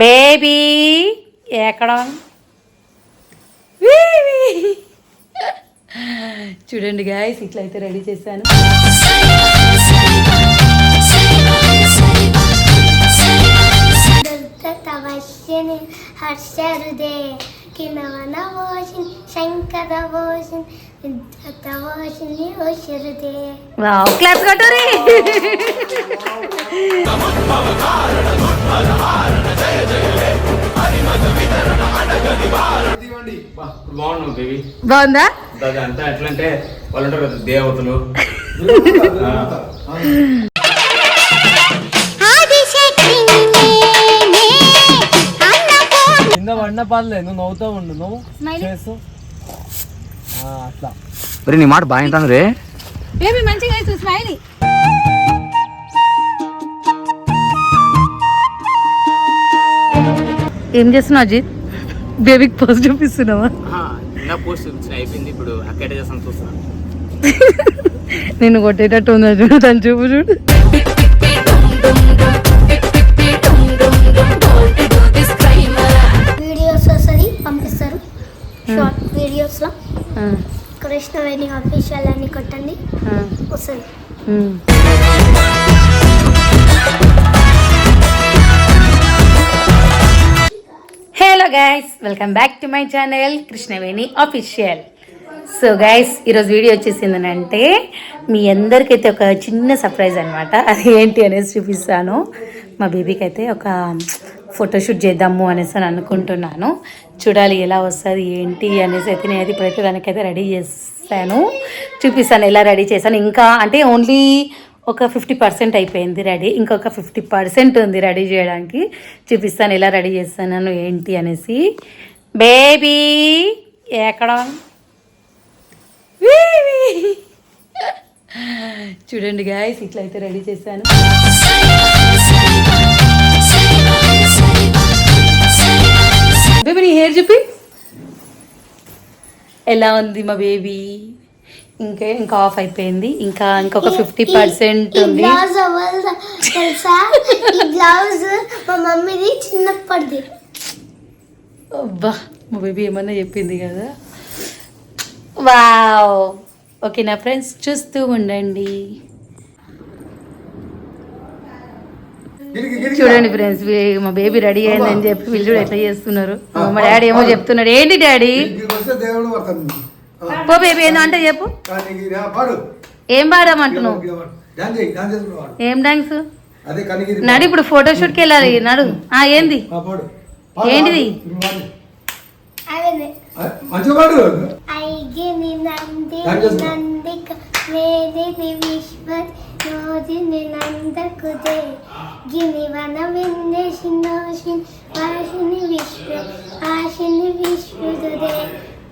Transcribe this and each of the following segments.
Baby ఎక్కడ చూడండి guys, ఇట్లయితే రెడీ చేశాను. క్లాస్ కట్టోరి. బాగుందా? అంతా ఎట్లంటే వాళ్ళు ఉంటారు కదా దేవతలు. కింద పడిన పర్లేదు, నువ్వు నవ్వుతూ ఉండు. నువ్వు చేస్తూ అట్లా. నీ మాట బాగా వింటాను రే. బేబీ మంచిగా స్మైలీ. ఏం చేస్తున్నావు అజిత్? బేబీకి పోస్ట్ చూపిస్తున్నావా? పోస్ట్ అయిపోయింది, ఇప్పుడు అక్కడ చేస్తాను చూస్తున్నా. నేను కొట్టేటట్టు ఉందా చూడు, తను చూపు చూడు. వీడియోస్ వస్తుంది, పంపిస్తారు షార్ట్ వీడియోస్ లో. కృష్ణవేణి అఫీషియల్ అని కొట్టండి, వస్తుంది. Hello guys, welcome back to my channel Krishnaveni official. So guys, ఈరోజు వీడియో వచ్చేసిందనంటే మీ అందరికైతే ఒక చిన్న సర్ప్రైజ్ అనమాట. అది ఏంటి అనేసి చూపిస్తాను. మా బేబీకి అయితే ఒక ఫోటోషూట్ చేద్దాము అనేసి అని అనుకుంటున్నాను. చూడాలి ఎలా వస్తుంది ఏంటి అనేసి అయితే నేనైతే ఇప్పుడైతే దానికైతే రెడీ చేస్తాను, చూపిస్తాను ఎలా రెడీ చేశాను. ఇంకా అంటే ఓన్లీ ఒక 50% అయిపోయింది రెడీ, ఇంకొక 50% ఉంది రెడీ చేయడానికి. చూపిస్తాను ఎలా రెడీ చేస్తాను ఏంటి అనేసి. బేబీ ఎక్కడ చూడండి గాయ్స్, ఇట్లయితే రెడీ చేశాను. బేబీ నీ హెయిర్ చూపి ఎలా ఉంది మా బేబీ. ఇంకా ఆఫ్ అయిపోయింది, ఇంకొక 50% ఉంది. మా మమ్మీది చిన్నప్పటిది. అబ్బా, మా బేబీ ఏమన్నా చెప్పింది కదా. వావ్, ఓకేనా ఫ్రెండ్స్, చూస్తూ ఉండండి. చూడండి ఫ్రెండ్స్, మా బేబీ రెడీ అయిందని చెప్పి వీళ్ళు చూడు ఎట్లా చేస్తున్నారు. మా డాడీ ఏమో చెప్తున్నాడు. ఏంటి డాడీ? పో బేబీ, ఏందో అంటే చెప్పు. ఏం పాడమంటున్నావు? ఏం డాన్స్? నడు, ఇప్పుడు ఫోటోషూట్కి వెళ్ళాలి. నడు. ఏంది ఏంటిది?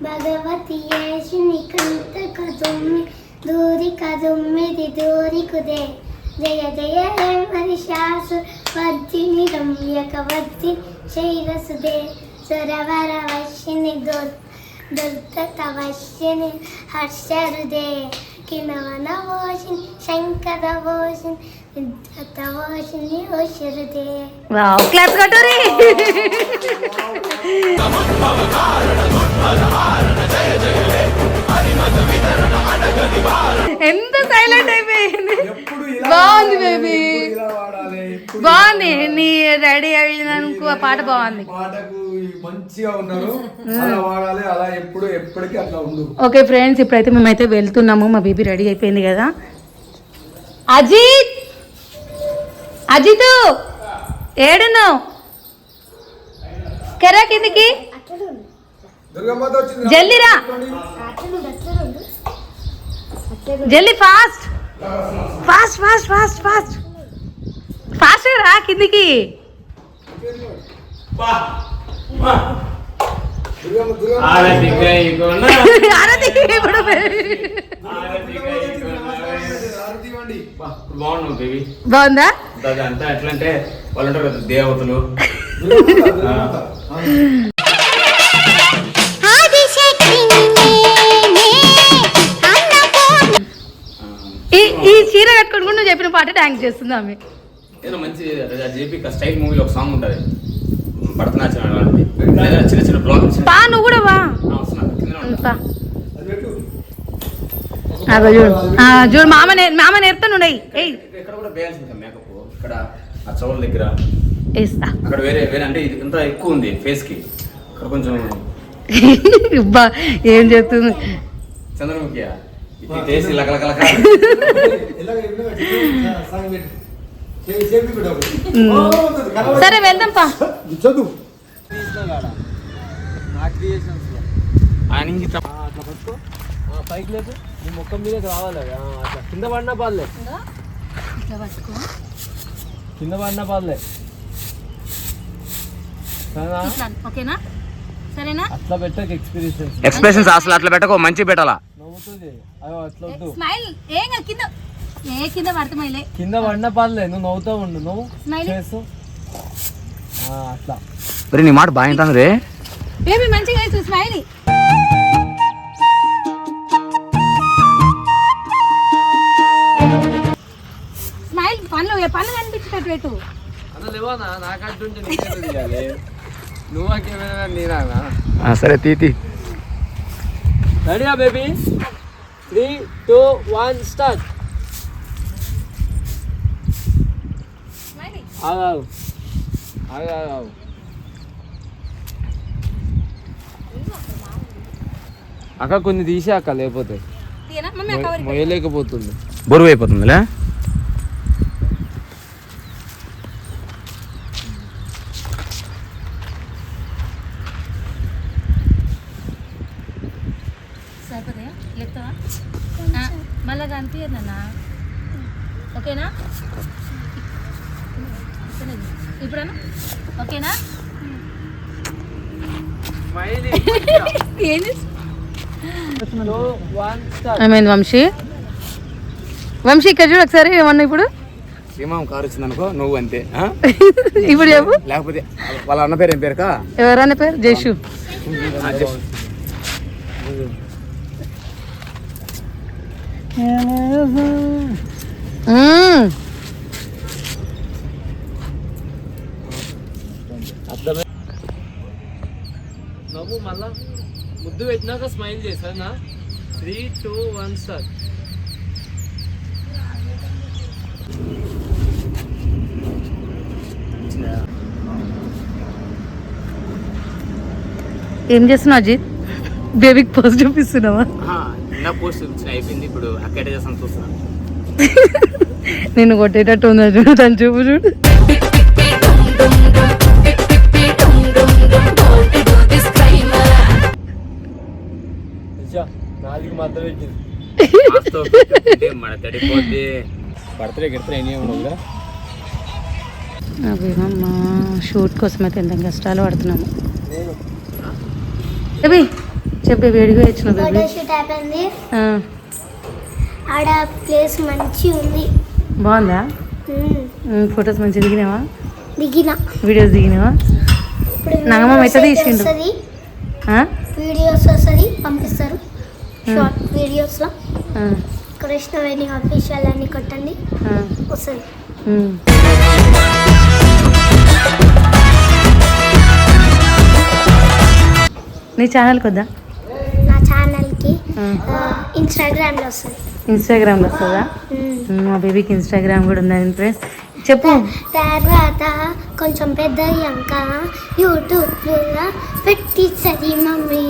భగవతి యేసుని కంత కదుమ్మి దూరి కదుమ్మిది దూరి కుదే జయ జయ హే మరిషాసు వద్దిని రమ్యక వద్ది శైరసుదే సరవర వశ్యని దుర్గతవశ్యని హర్షరుదే కినవన వోషిన్ శంకర వోషిన్ విద్యతవోషిని ఓషరుదే. వావ్, క్లాప్స్ కొట్టోరి. ఎంత సైలెంట్ అయిపోయింది. బాగుంది బేబీ, బాగుంది. నీ రెడీ అయినందుకు ఆ పాట బాగుంది. ఓకే ఫ్రెండ్స్, ఇప్పుడైతే మేమైతే వెళ్తున్నాము. మా బేబీ రెడీ అయిపోయింది కదా. అజిత్, అజిత్ ఏడున్నావు? కెరా కిందికి జల్దీరా, జల్దీ, fast fast fast fast fast fast రా కిందికి. బాగుందా? అంతా ఎట్లంటే వాళ్ళు ఉంటారు కదా దేవతలు. ఈ చీర కట్టుకుని నువ్వు చెప్పిన పాట థ్యాంక్స్ చేస్తుంది ఆమె. ఏదో మంచి జేపీ స్టైల్ మూవీలో ఒక సాంగ్ ఉంటుంది, భరతనాట్యం అలాంటివి లేదా చిన్న చిన్న బ్లాగ్ పా నువ్వు కూడా వా పా. అగో చూడు చూడు మామ నేర్పుతానుండయి ఏయ్ ఇక్కడ కూడా వేయాల్సింది మేకప్ ఇక్కడ ఆ చౌల దగ్గర వేస్తా. అక్కడ వేరే వేరే అంటే ఇది ఇంత ఎక్కువ ఉంది ఫేస్ కి అక్కడ కొంచెం బా ఏం చెప్తుంది చంద్రముఖి ఇది టేస్ట్ లకలకలక సరే వెళ్దాం పా. ఆయన ఇంక అట్లా పట్టుకో పైకి లేదు నీ ముఖం మీద రావాలి అట్లా కింద పడినా పాలే కింద పడినా పాలే ఓకేనా సరేనా అట్లా పెట్టక ఎక్స్పీరియన్స్ ఎక్స్ప్రెషన్స్ అసలు అట్లా పెట్టకో మంచి పెట్టాలా నవ్వుతుంది అయ్యో అట్లా వద్దు స్మైల్ ఏం కాదు, కింద పడతామైలే. కింద పడినా పాలే నువ్వు నవ్వుతా ఉండు నువ్వు Smile. చేసు అట్లా మరి నీ మాట బాగా వింటాను రే బేబీ మంచిగా వేసు స్మైల్. స్మైల్ పనులు కనిపించేటట్టు పెట్టు. అన్న లేవానా నాకంటుంటే నీకే తీయాలి నువ్వుకేమైనా నేనా సరే తీతి రెడీయా బేబీ 3, 2, 1 స్టార్ట్ ఆగు అక్క కొన్ని తీసే అక్క లేకపోతే తీయనా? మమ్మీ ఆ కవర్ మొయ్యలేకపోతుంది బరువు అయిపోతుందిలే సరిపోతాయా? లేపుతావా? మళ్ళా కనిపించదన్నా. ఓకేనా ఇప్పుడన్నా ఓకేనా? ఏం ఏమైంది వంశీ ఇక్కడ చూడు ఒకసారి ఏమన్నా ఇప్పుడు శ్రీమాం కారు వచ్చింది అనుకో నువ్వు అంతే ఇప్పుడు చెప్పు. లేకపోతే వాళ్ళ అన్న పేరు ఏం పేరుకా ఎవరన్నా పేరు జైషు. నవ్వు మళ్ళా ముద్దు పెట్టినాక స్మైల్ చేశానా 3, 2, 1 స్టార్ట్ ఏం చేస్తున్నావు అజిత్? బేబీకి పోస్ట్ చూపిస్తున్నావా? నా పోస్ట్ చూపించిన అయిపోయింది ఇప్పుడు అక్కడ చేస్తాను చూస్తున్నాను నేను కొట్టేటట్టు ఉందా చూడు తను చూపు చూడు. నాలుగు మధ్య పెట్టింది మన తడిపోద్ది బర్త్డే గిడతారు ఏం ఉండదు అవేమమ్మా షూట్ కోసం అయితే ఎంత కష్టాలు పడుతున్నాము. బేబీ చెప్పే వేడిగా ఇచ్చిన బేబీ. ఫోటోషూట్ అయిపోయింది. ఆడ ప్లేస్ మంచి ఉంది. బాగుందా? ఫొటోస్ మంచిగా దిగినావా? దిగిన వీడియోస్ దిగినావా? నాగమ్మ ఎట్లా తీసిండు? వీడియోస్ వస్తుంది పంపిస్తారు షార్ట్ వీడియోస్లో. కృష్ణవేణి ఆఫీషియల్ అని కొట్టండి వస్తుంది. నీ ఛానల్కి వద్దా? నా ఛానల్కి ఇన్స్టాగ్రామ్లో వస్తుంది. ఇన్స్టాగ్రామ్లో వస్తుందా? మా బేబీకి ఇన్స్టాగ్రామ్ కూడా ఉందని ఫ్రెండ్స్ చెప్పు. తర్వాత కొంచెం పెద్ద అయ్యాక యూట్యూబ్లో పెట్టించది మమ్మీ.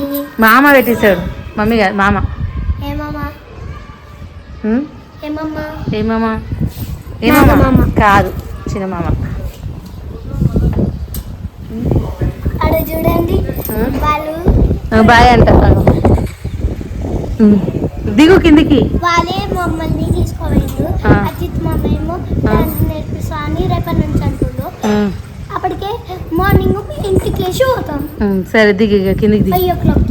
మామ పెట్టేశాడు, మమ్మీ కాదు మామ. ఏమమ్మా ఏమమ్మా ఏమమ్మా నాగమామ. కాదు చిన్న మామ. అక్కడ చూడండి వాళ్ళు బాయ్ అంట. దిగు కిందికి. వాళ్ళే మమ్మల్ని తీసుకోలేదు. అజిత్ మామ ఏమో డాన్స్ నేర్పిస్తా అని రేపటి నుంచి అంటుండ్రు. అప్పటికే మార్నింగ్ ఇంటికి లేచి పోతాం సరే దిగి కిందికి దిగి. 5 o'clock.